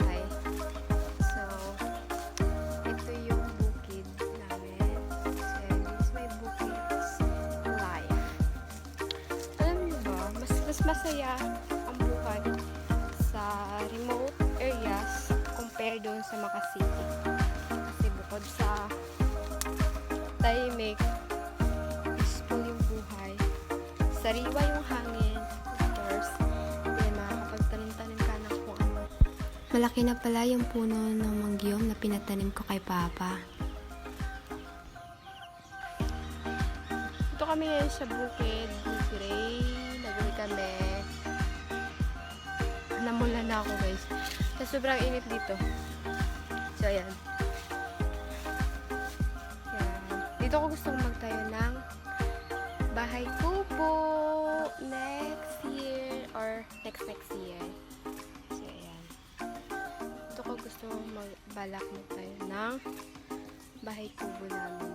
bahay. So, ito yung bukid namin. So, this is my bukid's life. Alam niyo ba, mas masaya ang buhay sa remote areas compare doon sa Makasiti. Kasi bukod sa tahimik, peaceful yung buhay, sariwa yung hangin, of course, then makakapagtanim-tanim ka ng kung ano. Malaki na pala yung puno ng mangyom na pinatanim ko kay Papa. Ito kami ngayon sa bukid, Gray. Naguli kami. Namula na ako guys. Kasi sobrang init dito. So, ayan. Dito ko gustong magtayo ng bahay kubo next year or next year. So, ayan. Dito ko gusto magbalak magtayo ng bahay kubo namin.